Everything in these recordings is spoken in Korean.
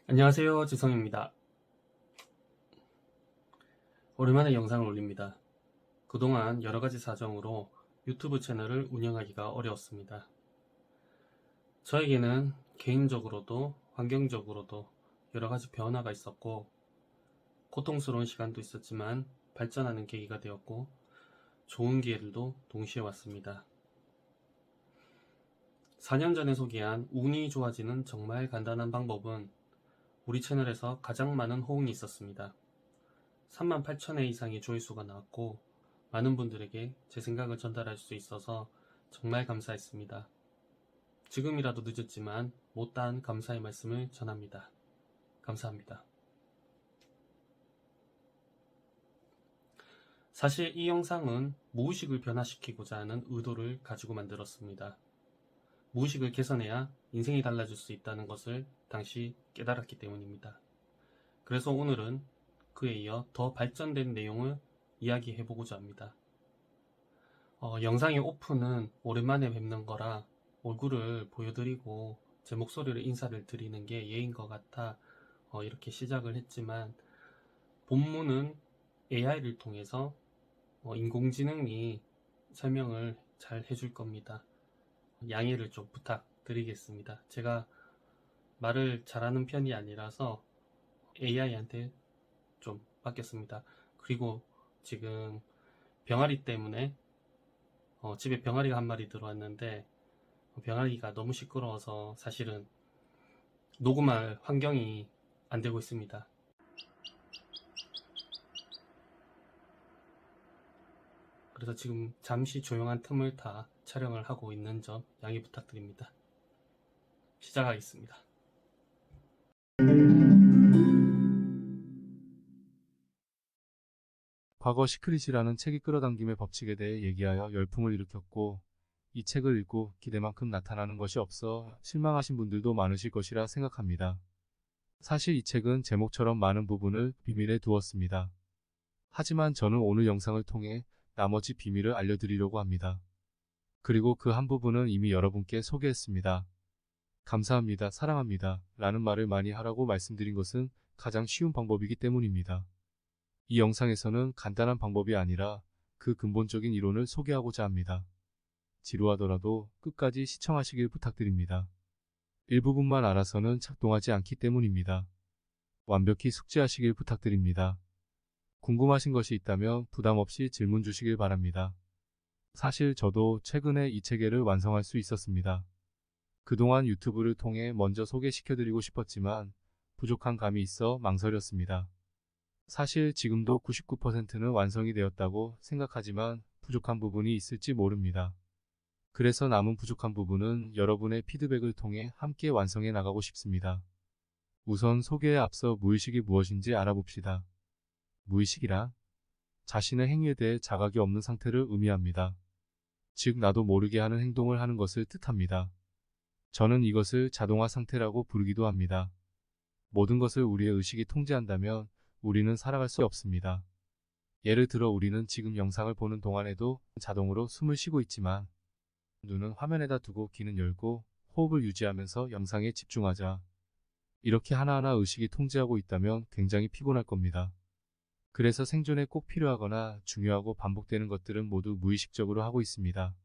안녕하세요, 지성입니다. 오랜만에 영상을 올립니다. 그동안 여러가지 사정으로 유튜브 채널을 운영하기가 어려웠습니다. 저에게는 개인적으로도 환경적으로도 여러가지 변화가 있었고 고통스러운 시간도 있었지만 발전하는 계기가 되었고 좋은 기회들도 동시에 왔습니다. 4년 전에 소개한 운이 좋아지는 정말 간단한 방법은 우리 채널에서 가장 많은 호응이 있었습니다. 38,000회 이상의 조회수가 나왔고 많은 분들에게 제 생각을 전달할 수 있어서 정말 감사했습니다. 지금이라도 늦었지만 못다한 감사의 말씀을 전합니다. 감사합니다. 사실 이 영상은 무의식을 변화시키고자 하는 의도를 가지고 만들었습니다. 무의식을 개선해야 인생이 달라질 수 있다는 것을 당시 깨달았기 때문입니다. 그래서 오늘은 그에 이어 더 발전된 내용을 이야기해보고자 합니다. 영상의 오픈은 오랜만에 뵙는 거라 얼굴을 보여드리고 제 목소리로 인사를 드리는 게 예인 것 같아 이렇게 시작을 했지만 본문은 AI를 통해서 인공지능이 설명을 잘 해줄 겁니다. 양해를 좀 부탁드리겠습니다. 제가 말을 잘하는 편이 아니라서 AI한테 좀 맡겼습니다. 그리고 지금 병아리 때문에 집에 병아리가 한 마리 들어왔는데 병아리가 너무 시끄러워서 사실은 녹음할 환경이 안 되고 있습니다. 그래서 지금 잠시 조용한 틈을 타 촬영을 하고 있는 점 양해 부탁드립니다. 시작하겠습니다. 과거 시크릿이라는 책이 끌어당김의 법칙에 대해 얘기하여 열풍을 일으켰고, 이 책을 읽고 기대만큼 나타나는 것이 없어 실망하신 분들도 많으실 것이라 생각합니다. 사실 이 책은 제목처럼 많은 부분을 비밀에 두었습니다. 하지만 저는 오늘 영상을 통해 나머지 비밀을 알려드리려고 합니다. 그리고 그 한 부분은 이미 여러분께 소개했습니다. 감사합니다, 사랑합니다 라는 말을 많이 하라고 말씀드린 것은 가장 쉬운 방법이기 때문입니다. 이 영상에서는 간단한 방법이 아니라 그 근본적인 이론을 소개하고자 합니다. 지루하더라도 끝까지 시청하시길 부탁드립니다. 일부분만 알아서는 작동하지 않기 때문입니다. 완벽히 숙지하시길 부탁드립니다. 궁금하신 것이 있다면 부담 없이 질문 주시길 바랍니다. 사실 저도 최근에 이 체계를 완성할 수 있었습니다. 그동안 유튜브를 통해 먼저 소개시켜드리고 싶었지만 부족한 감이 있어 망설였습니다. 사실 지금도 99%는 완성이 되었다고 생각하지만 부족한 부분이 있을지 모릅니다. 그래서 남은 부족한 부분은 여러분의 피드백을 통해 함께 완성해 나가고 싶습니다. 우선 소개에 앞서 무의식이 무엇인지 알아봅시다. 무의식이란 자신의 행위에 대해 자각이 없는 상태를 의미합니다. 즉 나도 모르게 하는 행동을 하는 것을 뜻합니다. 저는 이것을 자동화 상태라고 부르기도 합니다. 모든 것을 우리의 의식이 통제한다면 우리는 살아갈 수 없습니다. 예를 들어 우리는 지금 영상을 보는 동안에도 자동으로 숨을 쉬고 있지만 눈은 화면에다 두고 귀는 열고 호흡을 유지하면서 영상에 집중하자. 이렇게 하나하나 의식이 통제하고 있다면 굉장히 피곤할 겁니다. 그래서 생존에 꼭 필요하거나 중요하고 반복되는 것들은 모두 무의식적으로 하고 있습니다.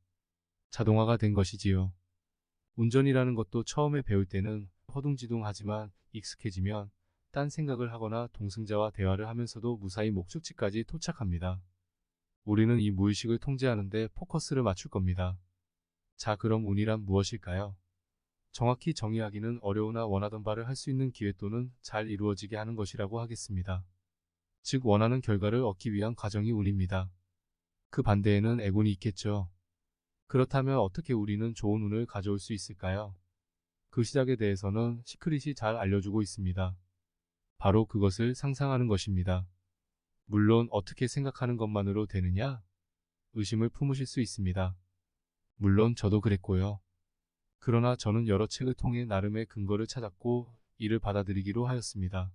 자동화가 된 것이지요. 운전이라는 것도 처음에 배울 때는 허둥지둥하지만 익숙해지면 딴 생각을 하거나 동승자와 대화를 하면서도 무사히 목적지까지 도착합니다. 우리는 이 무의식을 통제하는데 포커스를 맞출 겁니다. 자, 그럼 운이란 무엇일까요? 정확히 정의하기는 어려우나 원하던 바를 할 수 있는 기회 또는 잘 이루어지게 하는 것이라고 하겠습니다. 즉 원하는 결과를 얻기 위한 과정이 운입니다. 그 반대에는 애운이 있겠죠. 그렇다면 어떻게 우리는 좋은 운을 가져올 수 있을까요? 그 시작에 대해서는 시크릿이 잘 알려주고 있습니다. 바로 그것을 상상하는 것입니다. 물론 어떻게 생각하는 것만으로 되느냐? 의심을 품으실 수 있습니다. 물론 저도 그랬고요. 그러나 저는 여러 책을 통해 나름의 근거를 찾았고 이를 받아들이기로 하였습니다.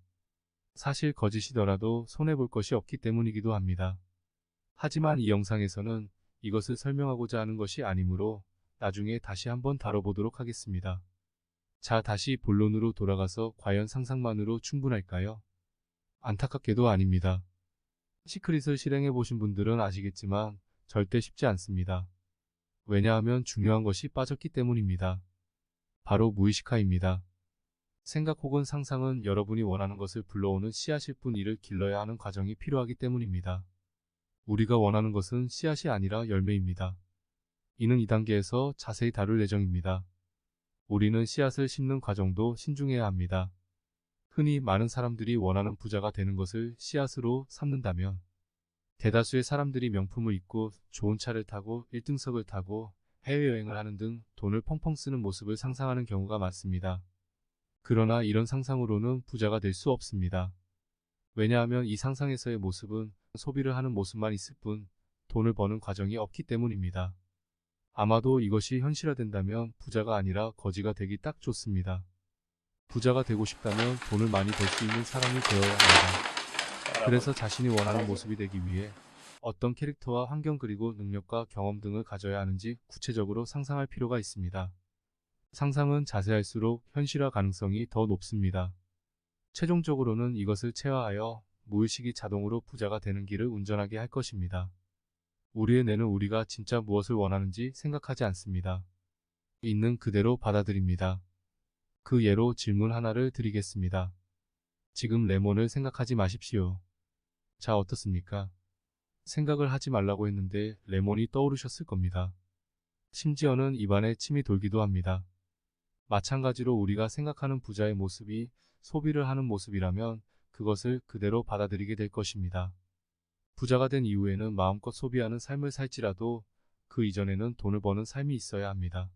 사실 거짓이더라도 손해볼 것이 없기 때문이기도 합니다. 하지만 이 영상에서는 이것을 설명하고자 하는 것이 아니므로 나중에 다시 한번 다뤄보도록 하겠습니다. 자, 다시 본론으로 돌아가서 과연 상상만으로 충분할까요? 안타깝게도 아닙니다. 시크릿을 실행해 보신 분들은 아시겠지만 절대 쉽지 않습니다. 왜냐하면 중요한 것이 빠졌기 때문입니다. 바로 무의식화입니다. 생각 혹은 상상은 여러분이 원하는 것을 불러오는 씨앗일 뿐 이를 길러야 하는 과정이 필요하기 때문입니다. 우리가 원하는 것은 씨앗이 아니라 열매입니다. 이는 2단계에서 자세히 다룰 예정입니다. 우리는 씨앗을 심는 과정도 신중해야 합니다. 흔히 많은 사람들이 원하는 부자가 되는 것을 씨앗으로 삼는다면 대다수의 사람들이 명품을 입고 좋은 차를 타고 1등석을 타고 해외여행을 하는 등 돈을 펑펑 쓰는 모습을 상상하는 경우가 많습니다. 그러나 이런 상상으로는 부자가 될 수 없습니다. 왜냐하면 이 상상에서의 모습은 소비를 하는 모습만 있을 뿐 돈을 버는 과정이 없기 때문입니다. 아마도 이것이 현실화된다면 부자가 아니라 거지가 되기 딱 좋습니다. 부자가 되고 싶다면 돈을 많이 벌 수 있는 사람이 되어야 합니다. 그래서 자신이 원하는 모습이 되기 위해 어떤 캐릭터와 환경 그리고 능력과 경험 등을 가져야 하는지 구체적으로 상상할 필요가 있습니다. 상상은 자세할수록 현실화 가능성이 더 높습니다. 최종적으로는 이것을 체화하여 무의식이 자동으로 부자가 되는 길을 운전하게 할 것입니다. 우리의 뇌는 우리가 진짜 무엇을 원하는지 생각하지 않습니다. 있는 그대로 받아들입니다. 그 예로 질문 하나를 드리겠습니다. 지금 레몬을 생각하지 마십시오. 자, 어떻습니까? 생각을 하지 말라고 했는데 레몬이 떠오르셨을 겁니다. 심지어는 입안에 침이 돌기도 합니다. 마찬가지로 우리가 생각하는 부자의 모습이 소비를 하는 모습이라면 그것을 그대로 받아들이게 될 것입니다. 부자가 된 이후에는 마음껏 소비하는 삶을 살지라도 그 이전에는 돈을 버는 삶이 있어야 합니다.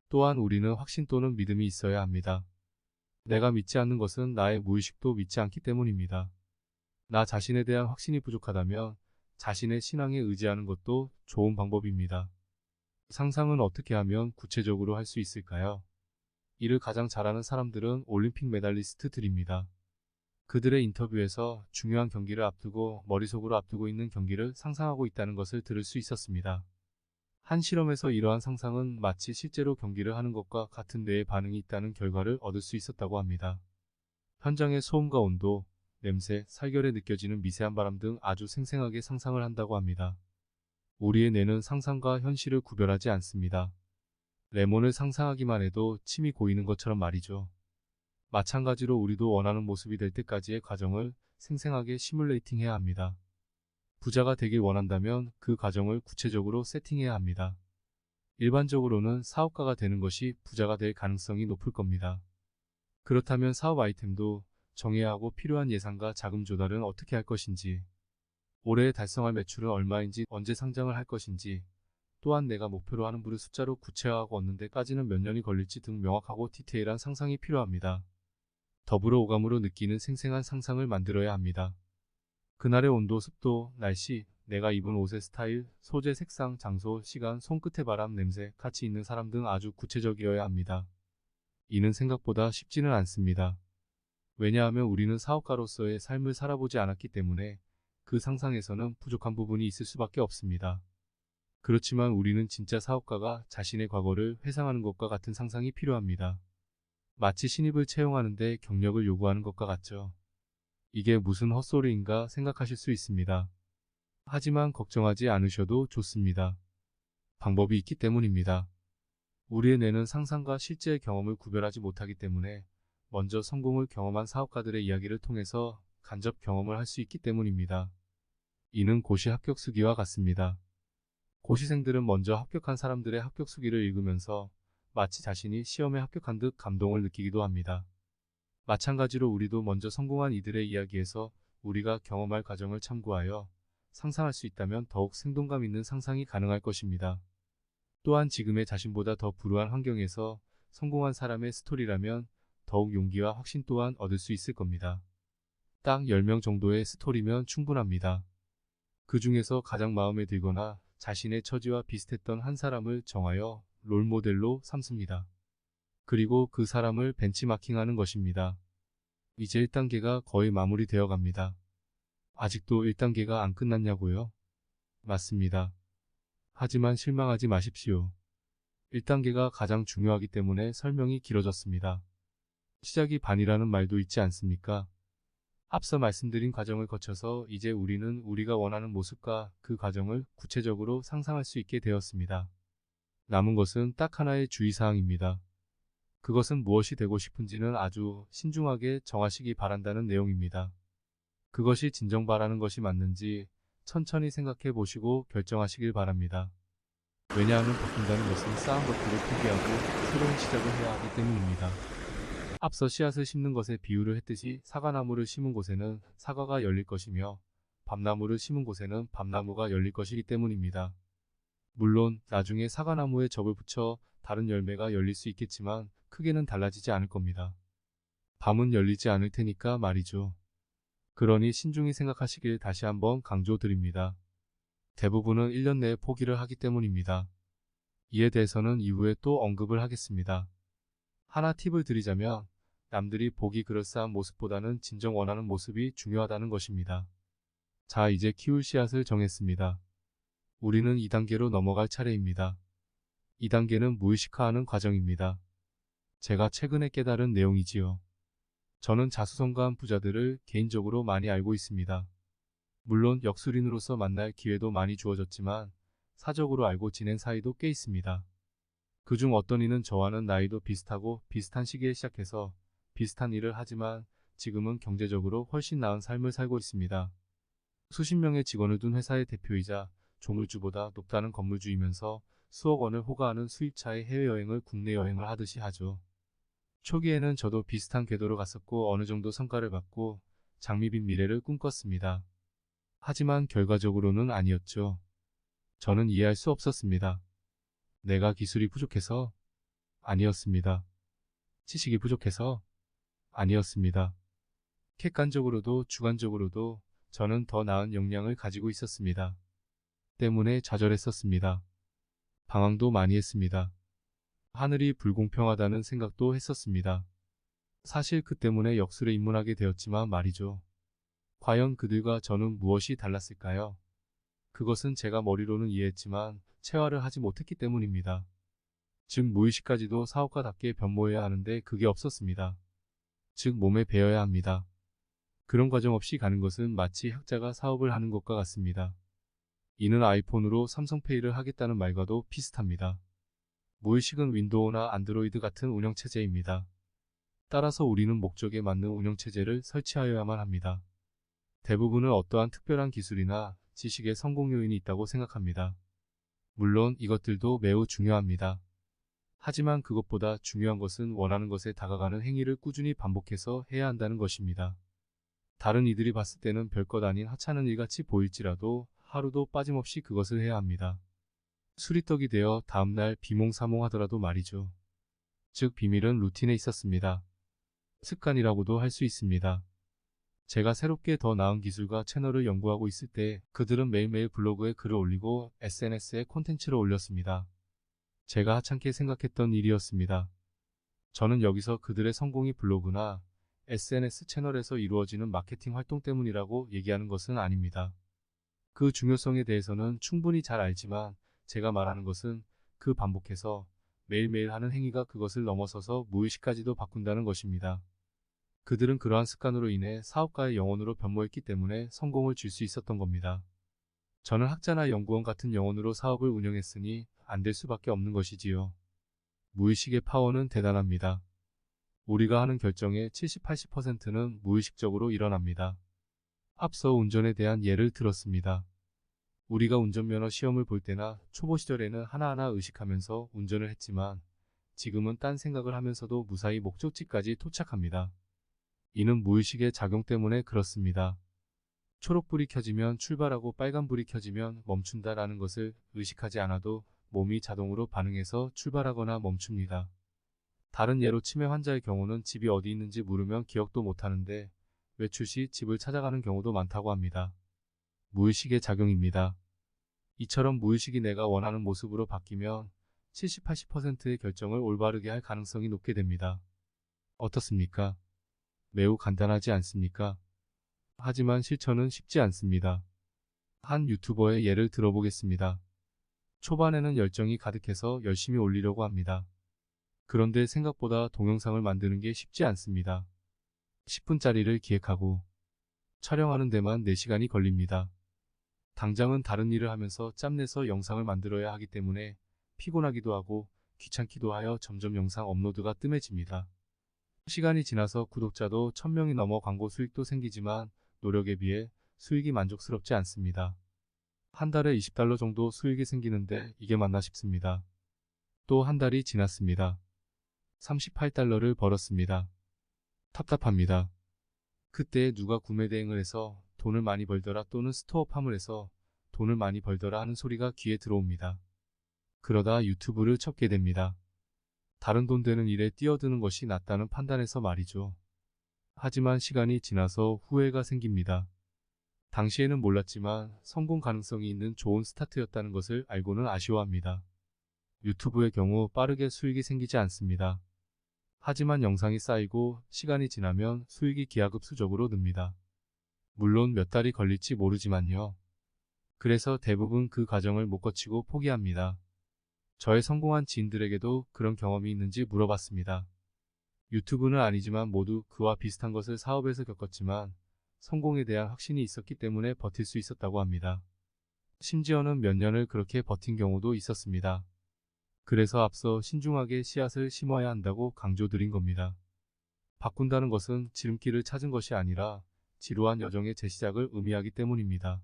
또한 우리는 확신 또는 믿음이 있어야 합니다. 내가 믿지 않는 것은 나의 무의식도 믿지 않기 때문입니다. 나 자신에 대한 확신이 부족하다면 자신의 신앙에 의지하는 것도 좋은 방법입니다. 상상은 어떻게 하면 구체적으로 할 수 있을까요? 이를 가장 잘하는 사람들은 올림픽 메달리스트들입니다. 그들의 인터뷰에서 중요한 경기를 앞두고 머릿속으로 앞두고 있는 경기를 상상하고 있다는 것을 들을 수 있었습니다. 한 실험에서 이러한 상상은 마치 실제로 경기를 하는 것과 같은 뇌의 반응이 있다는 결과를 얻을 수 있었다고 합니다. 현장의 소음과 온도, 냄새, 살결에 느껴지는 미세한 바람 등 아주 생생하게 상상을 한다고 합니다. 우리의 뇌는 상상과 현실을 구별하지 않습니다. 레몬을 상상하기만 해도 침이 고이는 것처럼 말이죠. 마찬가지로 우리도 원하는 모습이 될 때까지의 과정을 생생하게 시뮬레이팅해야 합니다. 부자가 되길 원한다면 그 과정을 구체적으로 세팅해야 합니다. 일반적으로는 사업가가 되는 것이 부자가 될 가능성이 높을 겁니다. 그렇다면 사업 아이템도 정해야 하고 필요한 예산과 자금 조달은 어떻게 할 것인지, 올해 달성할 매출은 얼마인지, 언제 상장을 할 것인지, 또한 내가 목표로 하는 부를 숫자로 구체화하고 얻는 데까지는 몇 년이 걸릴지 등 명확하고 디테일한 상상이 필요합니다. 더불어 오감으로 느끼는 생생한 상상을 만들어야 합니다. 그날의 온도, 습도, 날씨, 내가 입은 옷의 스타일, 소재, 색상, 장소, 시간, 손끝의 바람, 냄새, 같이 있는 사람 등 아주 구체적이어야 합니다. 이는 생각보다 쉽지는 않습니다. 왜냐하면 우리는 사업가로서의 삶을 살아보지 않았기 때문에 그 상상에서는 부족한 부분이 있을 수밖에 없습니다. 그렇지만 우리는 진짜 사업가가 자신의 과거를 회상하는 것과 같은 상상이 필요합니다. 마치 신입을 채용하는데 경력을 요구하는 것과 같죠. 이게 무슨 헛소리인가 생각하실 수 있습니다. 하지만 걱정하지 않으셔도 좋습니다. 방법이 있기 때문입니다. 우리의 뇌는 상상과 실제의 경험을 구별하지 못하기 때문에 먼저 성공을 경험한 사업가들의 이야기를 통해서 간접 경험을 할 수 있기 때문입니다. 이는 고시 합격 수기와 같습니다. 고시생들은 먼저 합격한 사람들의 합격 수기를 읽으면서 마치 자신이 시험에 합격한 듯 감동을 느끼기도 합니다. 마찬가지로 우리도 먼저 성공한 이들의 이야기에서 우리가 경험할 과정을 참고하여 상상할 수 있다면 더욱 생동감 있는 상상이 가능할 것입니다. 또한 지금의 자신보다 더 불우한 환경에서 성공한 사람의 스토리라면 더욱 용기와 확신 또한 얻을 수 있을 겁니다. 딱 10명 정도의 스토리면 충분합니다. 그 중에서 가장 마음에 들거나 자신의 처지와 비슷했던 한 사람을 정하여 롤모델로 삼습니다. 그리고 그 사람을 벤치마킹하는 것입니다. 이제 1단계가 거의 마무리되어 갑니다. 아직도 1단계가 안 끝났냐고요? 맞습니다. 하지만 실망하지 마십시오. 1단계가 가장 중요하기 때문에 설명이 길어졌습니다. 시작이 반이라는 말도 있지 않습니까? 앞서 말씀드린 과정을 거쳐서 이제 우리는 우리가 원하는 모습과 그 과정을 구체적으로 상상할 수 있게 되었습니다. 남은 것은 딱 하나의 주의사항입니다. 그것은 무엇이 되고 싶은지는 아주 신중하게 정하시기 바란다는 내용입니다. 그것이 진정 바라는 것이 맞는지 천천히 생각해 보시고 결정하시길 바랍니다. 왜냐하면 바꾼다는 것은 쌓은 것들을 포기하고 새로운 시작을 해야 하기 때문입니다. 앞서 씨앗을 심는 것에 비유를 했듯이 사과나무를 심은 곳에는 사과가 열릴 것이며 밤나무를 심은 곳에는 밤나무가 열릴 것이기 때문입니다. 물론 나중에 사과나무에 접을 붙여 다른 열매가 열릴 수 있겠지만 크게는 달라지지 않을 겁니다. 밤은 열리지 않을 테니까 말이죠. 그러니 신중히 생각하시길 다시 한번 강조드립니다. 대부분은 1년 내에 포기를 하기 때문입니다. 이에 대해서는 이후에 또 언급을 하겠습니다. 하나 팁을 드리자면 남들이 보기 그럴싸한 모습보다는 진정 원하는 모습이 중요하다는 것입니다. 자, 이제 키울 씨앗을 정했습니다. 우리는 2단계로 넘어갈 차례입니다. 2단계는 무의식화하는 과정입니다. 제가 최근에 깨달은 내용이지요. 저는 자수성가한 부자들을 개인적으로 많이 알고 있습니다. 물론 역술인으로서 만날 기회도 많이 주어졌지만 사적으로 알고 지낸 사이도 꽤 있습니다. 그중 어떤 이는 저와는 나이도 비슷하고 비슷한 시기에 시작해서 비슷한 일을 하지만 지금은 경제적으로 훨씬 나은 삶을 살고 있습니다. 수십 명의 직원을 둔 회사의 대표이자 조물주보다 높다는 건물주이면서 수억 원을 호가하는 수입차의 해외여행을 국내 여행을 하듯이 하죠. 초기에는 저도 비슷한 궤도로 갔었고 어느 정도 성과를 받고 장밋빛 미래를 꿈꿨습니다. 하지만 결과적으로는 아니었죠. 저는 이해할 수 없었습니다. 내가 기술이 부족해서? 아니었습니다. 지식이 부족해서? 아니었습니다. 객관적으로도 주관적으로도 저는 더 나은 역량을 가지고 있었습니다. 때문에 좌절했었습니다. 방황도 많이 했습니다. 하늘이 불공평하다는 생각도 했었습니다. 사실 그 때문에 역술에 입문하게 되었지만 말이죠. 과연 그들과 저는 무엇이 달랐을까요? 그것은 제가 머리로는 이해했지만 체화를 하지 못했기 때문입니다. 즉 무의식까지도 사업가답게 변모해야 하는데 그게 없었습니다. 즉 몸에 배어야 합니다. 그런 과정 없이 가는 것은 마치 학자가 사업을 하는 것과 같습니다. 이는 아이폰으로 삼성페이를 하겠다는 말과도 비슷합니다. 무의식은 윈도우나 안드로이드 같은 운영체제입니다. 따라서 우리는 목적에 맞는 운영체제를 설치하여야만 합니다. 대부분은 어떠한 특별한 기술이나 지식의 성공 요인이 있다고 생각합니다. 물론 이것들도 매우 중요합니다. 하지만 그것보다 중요한 것은 원하는 것에 다가가는 행위를 꾸준히 반복해서 해야 한다는 것입니다. 다른 이들이 봤을 때는 별것 아닌 하찮은 일같이 보일지라도 하루도 빠짐없이 그것을 해야 합니다. 수리떡이 되어 다음날 비몽사몽하더라도 말이죠. 즉 비밀은 루틴에 있었습니다. 습관이라고도 할 수 있습니다. 제가 새롭게 더 나은 기술과 채널을 연구하고 있을 때 그들은 매일매일 블로그에 글을 올리고 SNS에 콘텐츠를 올렸습니다. 제가 하찮게 생각했던 일이었습니다. 저는 여기서 그들의 성공이 블로그나 SNS 채널에서 이루어지는 마케팅 활동 때문이라고 얘기하는 것은 아닙니다. 그 중요성에 대해서는 충분히 잘 알지만 제가 말하는 것은 그 반복해서 매일매일 하는 행위가 그것을 넘어서서 무의식까지도 바꾼다는 것입니다. 그들은 그러한 습관으로 인해 사업가의 영혼으로 변모했기 때문에 성공을 줄 수 있었던 겁니다. 저는 학자나 연구원 같은 영혼으로 사업을 운영했으니 안 될 수밖에 없는 것이지요. 무의식의 파워는 대단합니다. 우리가 하는 결정의 70-80%는 무의식적으로 일어납니다. 앞서 운전에 대한 예를 들었습니다. 우리가 운전면허 시험을 볼 때나 초보 시절에는 하나하나 의식하면서 운전을 했지만 지금은 딴 생각을 하면서도 무사히 목적지까지 도착합니다. 이는 무의식의 작용 때문에 그렇습니다. 초록불이 켜지면 출발하고 빨간불이 켜지면 멈춘다라는 것을 의식하지 않아도 몸이 자동으로 반응해서 출발하거나 멈춥니다. 다른 예로 치매 환자의 경우는 집이 어디 있는지 물으면 기억도 못하는데 외출 시 집을 찾아가는 경우도 많다고 합니다. 무의식의 작용입니다. 이처럼 무의식이 내가 원하는 모습으로 바뀌면 70-80%의 결정을 올바르게 할 가능성이 높게 됩니다. 어떻습니까? 매우 간단하지 않습니까? 하지만 실천은 쉽지 않습니다. 한 유튜버의 예를 들어보겠습니다. 초반에는 열정이 가득해서 열심히 올리려고 합니다. 그런데 생각보다 동영상을 만드는 게 쉽지 않습니다. 10분짜리를 기획하고 촬영하는 데만 4시간이 걸립니다. 당장은 다른 일을 하면서 짬내서 영상을 만들어야 하기 때문에 피곤하기도 하고 귀찮기도 하여 점점 영상 업로드가 뜸해집니다. 시간이 지나서 구독자도 1000명이 넘어 광고 수익도 생기지만 노력에 비해 수익이 만족스럽지 않습니다. 한 달에 $20 정도 수익이 생기는데 이게 맞나 싶습니다. 또 한 달이 지났습니다. $38를 벌었습니다. 답답합니다. 그때 누가 구매 대행을 해서 돈을 많이 벌더라 또는 스토어팜을 해서 돈을 많이 벌더라 하는 소리가 귀에 들어옵니다. 그러다 유튜브를 찾게 됩니다. 다른 돈 되는 일에 뛰어드는 것이 낫다는 판단에서 말이죠. 하지만 시간이 지나서 후회가 생깁니다. 당시에는 몰랐지만 성공 가능성이 있는 좋은 스타트였다는 것을 알고는 아쉬워합니다. 유튜브의 경우 빠르게 수익이 생기지 않습니다. 하지만 영상이 쌓이고 시간이 지나면 수익이 기하급수적으로 늡니다. 물론 몇 달이 걸릴지 모르지만요. 그래서 대부분 그 과정을 못 거치고 포기합니다. 저의 성공한 지인들에게도 그런 경험이 있는지 물어봤습니다. 유튜브는 아니지만 모두 그와 비슷한 것을 사업에서 겪었지만 성공에 대한 확신이 있었기 때문에 버틸 수 있었다고 합니다. 심지어는 몇 년을 그렇게 버틴 경우도 있었습니다. 그래서 앞서 신중하게 씨앗을 심어야 한다고 강조드린 겁니다. 바꾼다는 것은 지름길을 찾은 것이 아니라 지루한 여정의 재시작을 의미하기 때문입니다.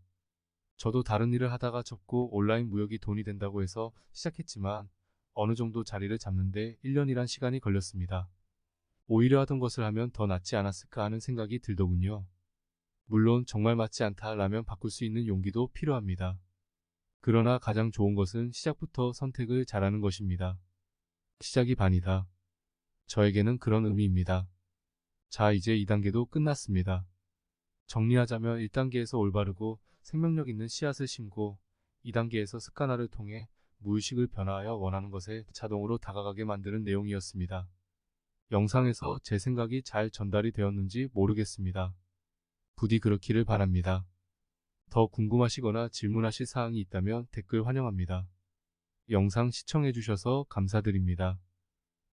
저도 다른 일을 하다가 접고 온라인 무역이 돈이 된다고 해서 시작했지만 어느 정도 자리를 잡는데 1년이란 시간이 걸렸습니다. 오히려 하던 것을 하면 더 낫지 않았을까 하는 생각이 들더군요. 물론 정말 맞지 않다라면 바꿀 수 있는 용기도 필요합니다. 그러나 가장 좋은 것은 시작부터 선택을 잘하는 것입니다. 시작이 반이다. 저에게는 그런 의미입니다. 자, 이제 2단계도 끝났습니다. 정리하자면 1단계에서 올바르고 생명력 있는 씨앗을 심고 2단계에서 습관화를 통해 무의식을 변화하여 원하는 것에 자동으로 다가가게 만드는 내용이었습니다. 영상에서 제 생각이 잘 전달이 되었는지 모르겠습니다. 부디 그렇기를 바랍니다. 더 궁금하시거나 질문하실 사항이 있다면 댓글 환영합니다. 영상 시청해주셔서 감사드립니다.